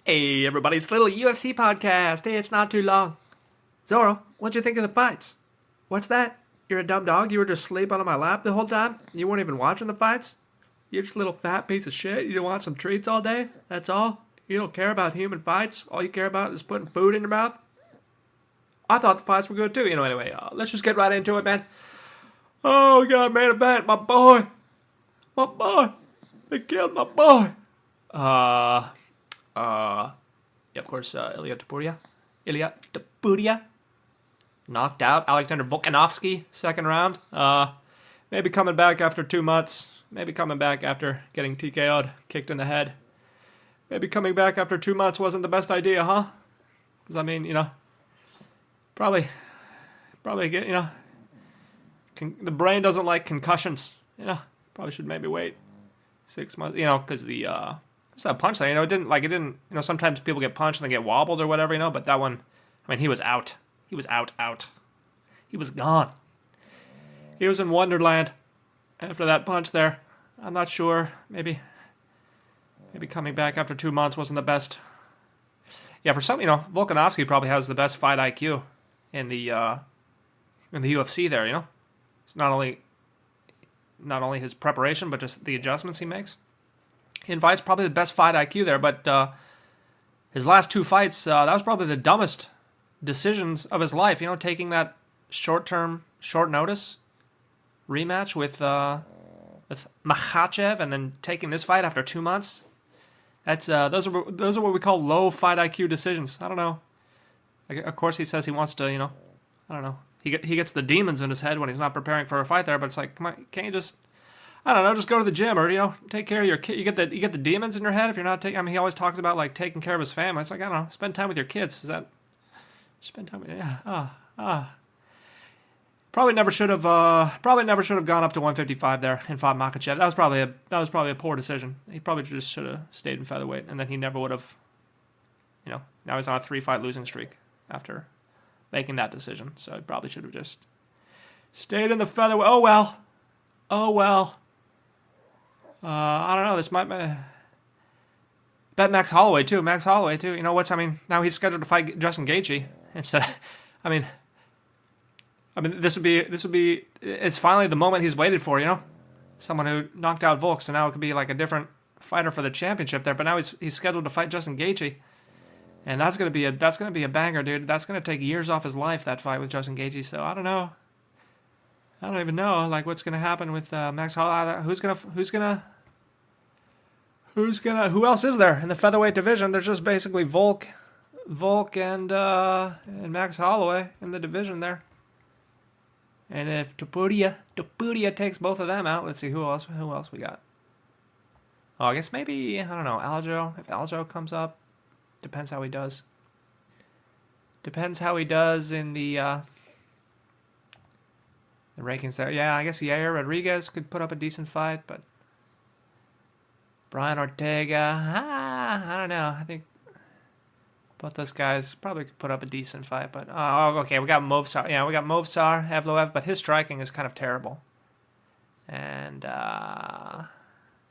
Hey everybody, it's a little UFC podcast. Hey, it's not too long. Zoro, what'd you think of the fights? What's that? You're a dumb dog? You were just sleeping on my lap the whole time? You weren't even watching the fights? You're just a little fat piece of shit? You want some treats all day? That's all? You don't care about human fights? All you care about is putting food in your mouth? I thought the fights were good too. Anyway, let's just get right into it, man. Oh, we got a main event. My boy. They killed my boy. Yeah, of course, Ilya Topuria knocked out Alexander Volkanovski, second round. Maybe coming back after 2 months. Maybe coming back after getting TKO'd, kicked in the head. Maybe coming back after 2 months wasn't the best idea, huh? Because, I mean, probably get, the brain doesn't like concussions, Probably should maybe wait 6 months, because it's that punch thing, it didn't, sometimes people get punched and they get wobbled or whatever, but that one, I mean, he was out. He was out. He was gone. He was in Wonderland after that punch there. I'm not sure. Maybe coming back after 2 months wasn't the best. Yeah, for some, Volkanovski probably has the best fight IQ in the UFC there, It's not only his preparation, but just the adjustments he makes. He invites probably the best fight IQ there, but his last two fights, that was probably the dumbest decisions of his life. Taking that short notice rematch with Makhachev, and then taking this fight after 2 months. That's those are what we call low fight IQ decisions. I don't know. Of course, he says he wants to. I don't know. He gets the demons in his head when he's not preparing for a fight there. But it's like, come on, can't you just? I don't know, just go to the gym or, take care of your kid. You get the demons in your head if you're not taking, he always talks about, like, taking care of his family. It's like, I don't know, spend time with your kids. Is that, spend time with, yeah, Probably never should have gone up to 155 there and fought Makhachev. That was probably a poor decision. He probably just should have stayed in featherweight, and then he never would have, now he's on a 3-fight losing streak after making that decision. So he probably should have just stayed in the featherweight. Oh well. I don't know. This might be. Bet Max Holloway too. Now he's scheduled to fight Justin Gaethje instead. I mean, this would be. It's finally the moment he's waited for. Someone who knocked out Volk, so now it could be like a different fighter for the championship there. But now he's scheduled to fight Justin Gaethje, and that's gonna be a banger, dude. That's gonna take years off his life, that fight with Justin Gaethje. So I don't know. I don't even know, what's gonna happen with Max Holloway. Who else is there in the featherweight division? There's just basically Volk, and Max Holloway in the division there. And if Topuria takes both of them out, let's see who else we got. Oh, I guess maybe, I don't know, Aljo. If Aljo comes up, depends how he does. Depends how he does in the rankings there. Yeah, I guess Yair Rodriguez could put up a decent fight, but Brian Ortega, I don't know. I think both those guys probably could put up a decent fight, but okay, we got Movsar. Yeah, we got Movsar Evloev, but his striking is kind of terrible. And so I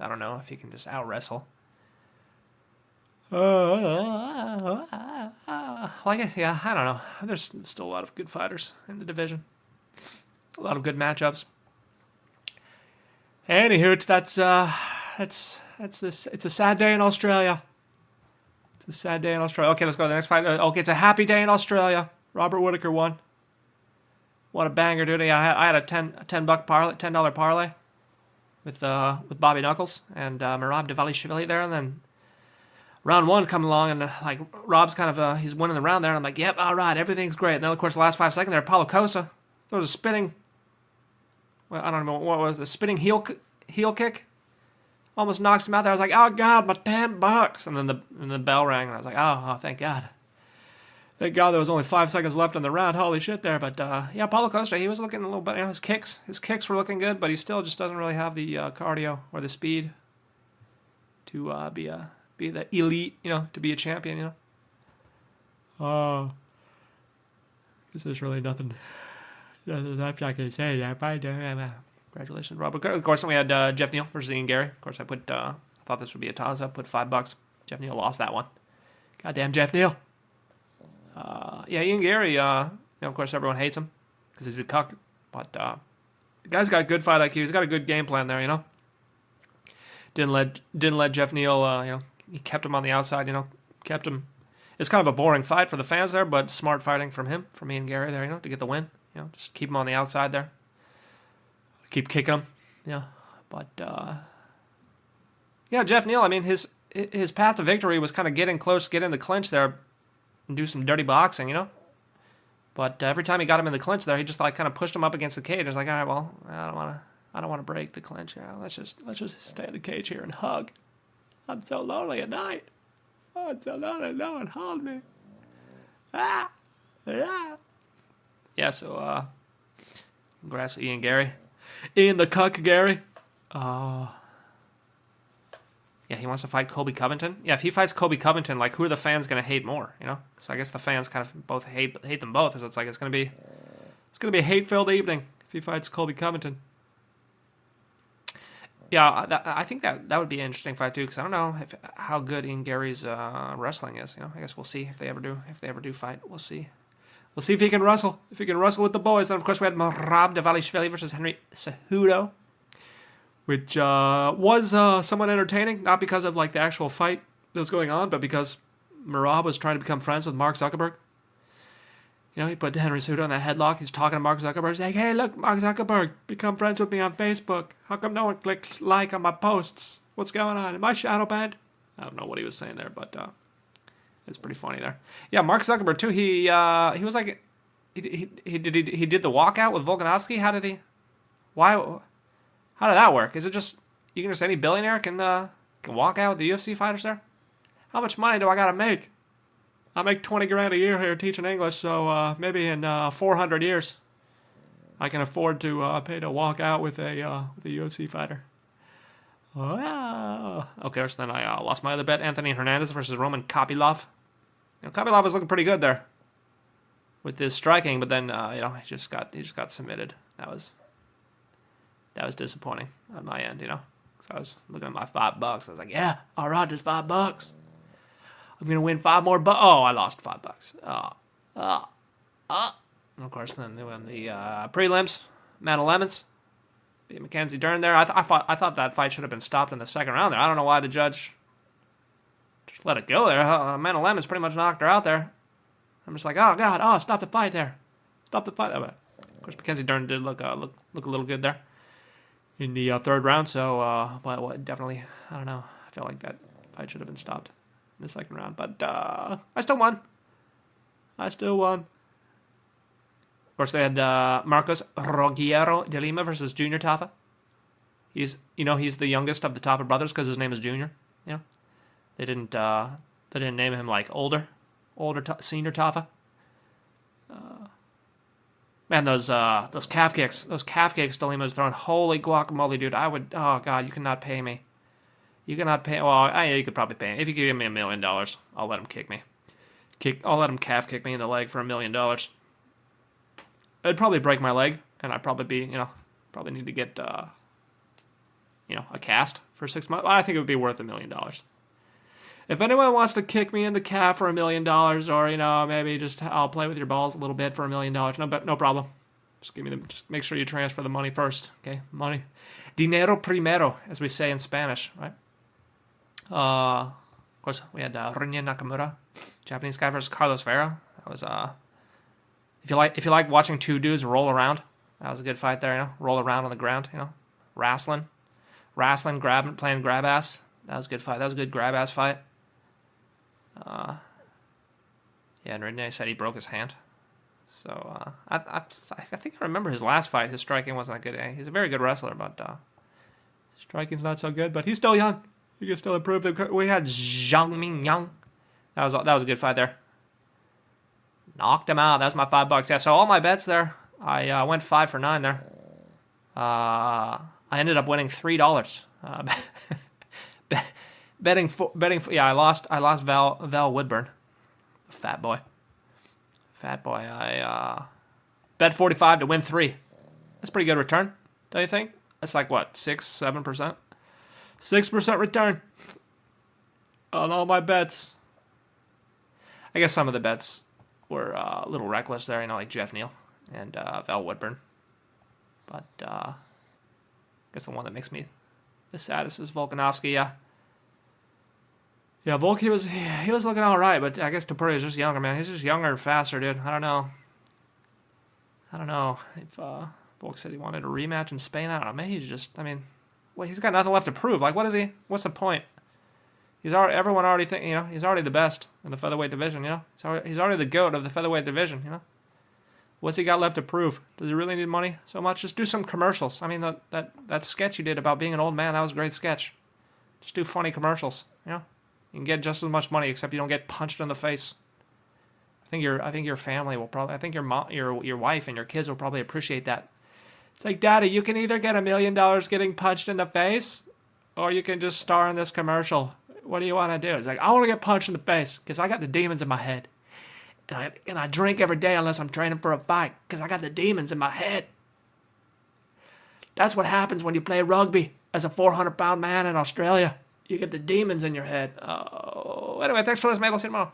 don't know if he can just out-wrestle. Well, I guess, yeah, I don't know. There's still a lot of good fighters in the division. A lot of good matchups. Anywho, it's a sad day in Australia. It's a sad day in Australia. Okay, let's go to the next fight. Okay, it's a happy day in Australia. Robert Whittaker won. What a banger, dude! Yeah, I had a $10 parlay with Bobby Knuckles and Merab Dvalishvili there, and then round one come along, and Rob's kind of he's winning the round there, and I'm like, yep, all right, everything's great. And then of course the last 5 seconds there, Paulo Costa throws a spinning. Well, I don't know what was the spinning heel kick. Almost knocks him out there. I was like, oh God, my $10. And then the bell rang, and I was like, oh, thank God. Thank God there was only 5 seconds left in the round. Holy shit there. But yeah, Paulo Costa, he was looking a little bit, his kicks were looking good, but he still just doesn't really have the cardio or the speed to be the elite, to be a champion, This is really nothing. I'm not going to say that. Congratulations, Robert. Of course, we had Neal versus Garry. Of course, I thought this would be a toss-up. Put $5. Neal lost that one. Goddamn Jeff Neal. Yeah, Ian Garry, of course everyone hates him because he's a cuck. But the guy's got good fight IQ. He's got a good game plan there, Didn't let Jeff Neal, he kept him on the outside, kept him. It's kind of a boring fight for the fans there, but smart fighting from Ian Garry there, to get the win. Just keep him on the outside there. Keep kicking him, But, Jeff Neal, I mean, his path to victory was kind of getting close, get in the clinch there and do some dirty boxing, But every time he got him in the clinch there, he just kind of pushed him up against the cage. It's like, all right, well, I don't want to break the clinch. Let's just stay in the cage here and hug. I'm so lonely at night. Oh, I'm so lonely. No one hold me. Yeah. So, congrats to Ian Garry. Ian the cuck Garry. Yeah, he wants to fight Colby Covington. Yeah, if he fights Colby Covington, who are the fans going to hate more? So I guess the fans kind of both hate them both. So it's it's going to be a hate-filled evening if he fights Colby Covington. Yeah, I think that would be an interesting fight too, because I don't know how good Ian Garry's wrestling is. I guess we'll see if they ever do fight. We'll see. We'll see if he can wrestle. If he can wrestle with the boys. Then of course we had Dvalishvili versus Cejudo, which was somewhat entertaining, not because of the actual fight that was going on, but because Merab was trying to become friends with Mark Zuckerberg. He put Henry Cejudo in that headlock. He's talking to Mark Zuckerberg. He's like, hey, look, Mark Zuckerberg, become friends with me on Facebook. How come no one clicks like on my posts? What's going on? Am I shadow banned? I don't know what he was saying there, but it's pretty funny there. Yeah, Mark Zuckerberg, too, he was he did the walkout with Volkanovski? How did he? Why? How did that work? Is it just, you can just, any billionaire can walk out with the UFC fighters there? How much money do I got to make? I make $20,000 a year here teaching English, so maybe in 400 years, I can afford to pay to walk out with a UFC fighter. Okay, so then I lost my other bet. Anthony Hernandez versus Roman Kopylov. Kopylov was looking pretty good there with his striking, but then he just got submitted. That was disappointing on my end, So I was looking at my $5. I was like, yeah, all right, there's $5. I'm going to win 5 more bucks. Oh, I lost $5. And of course, then they won the prelims. Man of Lemons beat Mackenzie Dern there. I thought that fight should have been stopped in the second round there. I don't know why the judge just let it go there. Man of Lemons pretty much knocked her out there. I'm just like, oh, God, stop the fight there. Stop the fight. Of course, Mackenzie Dern did look a little good there in the third round. So, definitely, I don't know. I feel like that fight should have been stopped in the second round, but I still won. Of course, they had Marcos Roguero de Lima versus Junior Tafa. He's the youngest of the Tafa brothers because his name is Junior. They didn't name him older senior Tafa. Man, those calf kicks de Lima was throwing. Holy guacamole, dude! Oh God, you cannot pay me. You cannot pay. Well, you could probably pay me. If you give me $1 million, I'll let him kick me. I'll let him calf kick me in the leg for $1 million. It'd probably break my leg, and I'd probably be, probably need to get, a cast for 6 months. I think it would be worth $1 million. If anyone wants to kick me in the calf for $1 million, or maybe just I'll play with your balls a little bit for $1 million, no problem. Just make sure you transfer the money first, okay? Money, dinero primero, as we say in Spanish, right? Of course, we had Nakamura, Japanese guy versus Carlos Vera. That was if you like watching two dudes roll around, that was a good fight there. Roll around on the ground, wrestling, grabbing, playing grab ass. That was a good fight. That was a good grab ass fight. And Renee said he broke his hand. So I think I remember his last fight. His striking wasn't that good. He's a very good wrestler, but striking's not so good. But he's still young. He can still improve. We had Zhang Mingyang. That was a good fight there. Knocked him out. That's my $5. Yeah. So all my bets there, I went 5 for 9 there. I ended up winning $3. Betting. Yeah, I lost Val Woodburn, fat boy. I bet 45 to win 3. That's a pretty good return, don't you think? That's like what, 6-7%? 6% return on all my bets. I guess some of the bets were a little reckless there, like Jeff Neal and Val Woodburn. But I guess the one that makes me the saddest is Volkanovski, yeah. Yeah, Volk, he was looking all right, but I guess Topuria is just younger, man. He's just younger and faster, dude. I don't know if Volk said he wanted a rematch in Spain. I don't know. Maybe he's just, he's got nothing left to prove. Like, what is he? What's the point? Everyone already think, he's already the best in the featherweight division, He's already the GOAT of the featherweight division, What's he got left to prove? Does he really need money so much? Just do some commercials. That sketch you did about being an old man, that was a great sketch. Just do funny commercials, You can get just as much money, except you don't get punched in the face. I think your family will probably. I think your mom, your wife, and your kids will probably appreciate that. It's like, Daddy, you can either get $1 million getting punched in the face, or you can just star in this commercial. What do you want to do? It's like, I want to get punched in the face because I got the demons in my head, and I drink every day unless I'm training for a fight because I got the demons in my head. That's what happens when you play rugby as a 400-pound man in Australia. You get the demons in your head. Oh, anyway, thanks for listening, mate. I'll see you tomorrow.